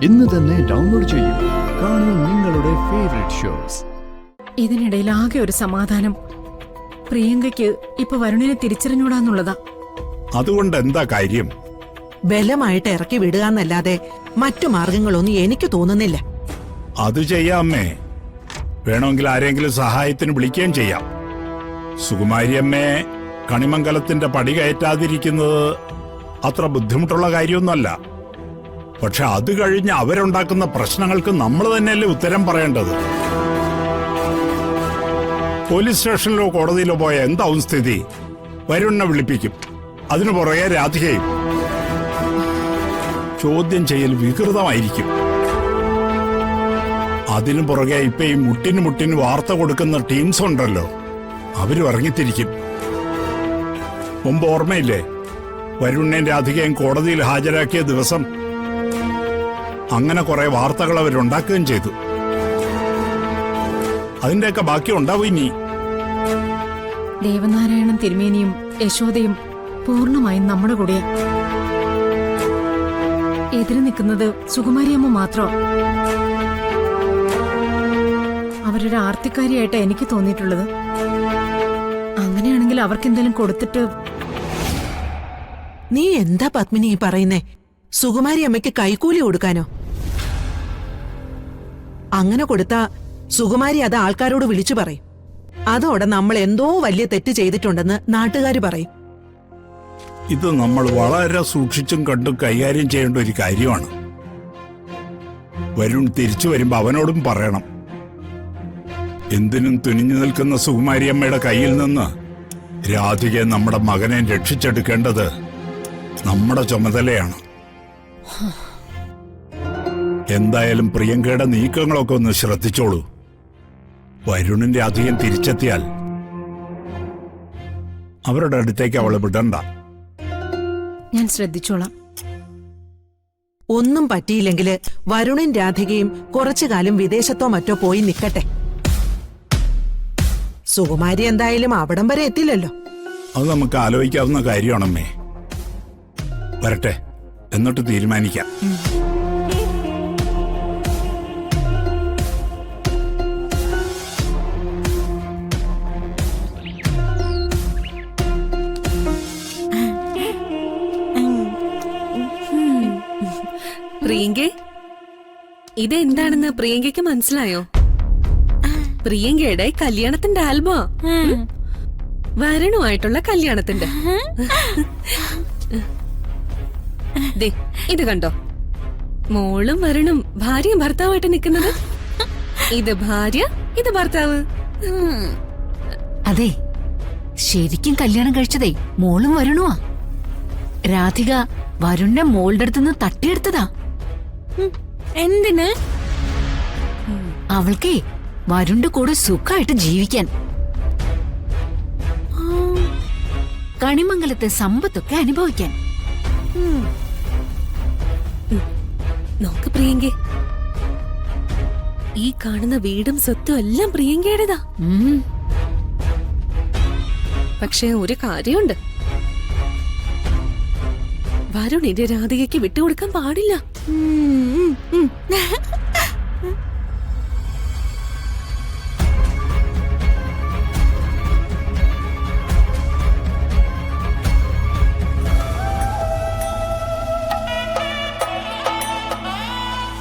ഇന്ന് തന്നെ ഡൗൺലോഡ് ചെയ്യൂ. കാണൂ നിങ്ങളുടെ ഫേവറേറ്റ് ഷോസ്. ഇതിനിടയിൽ ആകെ ഒരു സമാധാനം പ്രിയങ്കയ്ക്ക് ഇപ്പൊ വരുണിനെ തിരിച്ചറിഞ്ഞൂടാന്നുള്ളതാ. അതുകൊണ്ട് എന്താ കാര്യം? ബലമായിട്ട് ഇറക്കി വിടുക എന്നല്ലാതെ മറ്റു മാർഗങ്ങളൊന്നും എനിക്ക് തോന്നുന്നില്ല. അത് ചെയ്യാമേ. വേണമെങ്കിൽ ആരെങ്കിലും സഹായത്തിന് വിളിക്കുകയും ചെയ്യാം. സുകുമാരിയമ്മയെ കണിമംഗലത്തിന്റെ പടി കയറ്റാതിരിക്കുന്നത് അത്ര ബുദ്ധിമുട്ടുള്ള കാര്യമൊന്നുമല്ല. പക്ഷെ അത് കഴിഞ്ഞ് അവരുണ്ടാക്കുന്ന പ്രശ്നങ്ങൾക്ക് നമ്മൾ തന്നെയല്ലേ ഉത്തരം പറയേണ്ടത്. പോലീസ് സ്റ്റേഷനിലോ കോടതിയിലോ പോയ എന്താവും സ്ഥിതി? വരുണിനെ വിളിപ്പിക്കും, അതിനു പുറകെ രാധികയും. ചോദ്യം ചെയ്യൽ വികൃതമായിരിക്കും. അതിനു പുറകെ ഇപ്പൊ ഈ മുട്ടിന് വാർത്ത കൊടുക്കുന്ന ടീംസ് ഉണ്ടല്ലോ, അവരും ഇറങ്ങിത്തിരിക്കും. മുമ്പ് ഓർമ്മയില്ലേ വരുണിനെയും രാധികയും കോടതിയിൽ ഹാജരാക്കിയ ദിവസം? അങ്ങനെ കുറെ വാർത്തകൾ അവരുണ്ടാക്കുകയും ചെയ്തു. അതിന്റെയൊക്കെ ബാക്കി ഉണ്ടാവും ഇനി. ദേവനാരായണൻ തിരുമേനിയും യശോദയും പൂർണ്ണമായും നമ്മുടെ കൂടെയാ. എതിര് നിൽക്കുന്നത് സുകുമാരിയമ്മ മാത്രമാ. അവരൊരു ആർത്തിക്കാരിയായിട്ടാ എനിക്ക് തോന്നിയിട്ടുള്ളത്. അങ്ങനെയാണെങ്കിൽ അവർക്കെന്തെങ്കിലും കൊടുത്തിട്ട്. നീ എന്താ പത്മിനി ഈ പറയുന്നേ? സുകുമാരി അമ്മയ്ക്ക് കൈക്കൂലി കൊടുക്കാനോ? അങ്ങനെ കൊടുത്താ സുകുമാരി അത് ആൾക്കാരോട് വിളിച്ചു പറയും. അതോടെ നമ്മൾ എന്തോ വലിയ തെറ്റ് ചെയ്തിട്ടുണ്ടെന്ന് നാട്ടുകാര് പറയും. ഇത് നമ്മൾ വളരെ സൂക്ഷിച്ചും കണ്ടും കൈകാര്യം ചെയ്യേണ്ട ഒരു കാര്യമാണ്. വരുൺ തിരിച്ചു വരുമ്പോ അവനോടും പറയണം. എന്തിനും തുനിഞ്ഞു നിൽക്കുന്ന സുകുമാരിയമ്മയുടെ കയ്യിൽ നിന്ന് രാധികയെ നമ്മുടെ മകനെ രക്ഷിച്ചെടുക്കേണ്ടത് നമ്മുടെ ചുമതലയാണ്. എന്തായാലും പ്രിയങ്കയുടെ നീക്കങ്ങളൊക്കെ ഒന്ന് ശ്രദ്ധിച്ചോളൂ. വരുണിന്റെ അധികം തിരിച്ചെത്തിയാൽ അവരുടെ അടുത്തേക്ക് അവളെ വിടണ്ട. ഞാൻ ശ്രദ്ധിച്ചോളാം. ഒന്നും പറ്റിയില്ലെങ്കില് വരുണും രാധികയും കുറച്ചുകാലം വിദേശത്തോ മറ്റോ പോയി നിക്കട്ടെ. സുകുമാരി എന്തായാലും അവിടം വരെ എത്തില്ലല്ലോ. അത് നമുക്ക് ആലോചിക്കാവുന്ന കാര്യമാണമ്മേ. വരട്ടെ, എന്നിട്ട് തീരുമാനിക്കാം. പ്രിയങ്കേ, ഇതെന്താണെന്ന് പ്രിയങ്കയ്ക്ക് മനസ്സിലായോ? പ്രിയങ്കയുടെ കല്യാണത്തിന്റെ ആൽബമാ. വരുണുമായിട്ടുള്ള കല്യാണത്തിന്റെ. ദേ, ഇത് കണ്ടോ? മോളും വരുണും ഭാര്യയും ഭർത്താവായിട്ട് നിൽക്കുന്നത്. ഇത് ഭാര്യ, ഇത് ഭർത്താവ്. അതെ, ശരിക്കും കല്യാണം കഴിച്ചതേ മോളും വരുണുവാ. രാധിക വരുണിനെ മോളുടെ അടുത്തുനിന്ന് തട്ടിയെടുത്തതാ. എന്തിന്? അവൾക്കേ വരുണിന്റെ കൂടെ സുഖമായിട്ട് ജീവിക്കാൻ. കണിമംഗലത്തെ സമ്പത്തൊക്കെ അനുഭവിക്കാൻ. നോക്ക് പ്രിയങ്കേ, ഈ കാണുന്ന വീടും സ്വത്തും എല്ലാം പ്രിയങ്കയുടേതാ. പക്ഷെ ഒരു കാര്യമുണ്ട്, വരുണിന്റെ രാധികയ്ക്ക് വിട്ടുകൊടുക്കാൻ പാടില്ല.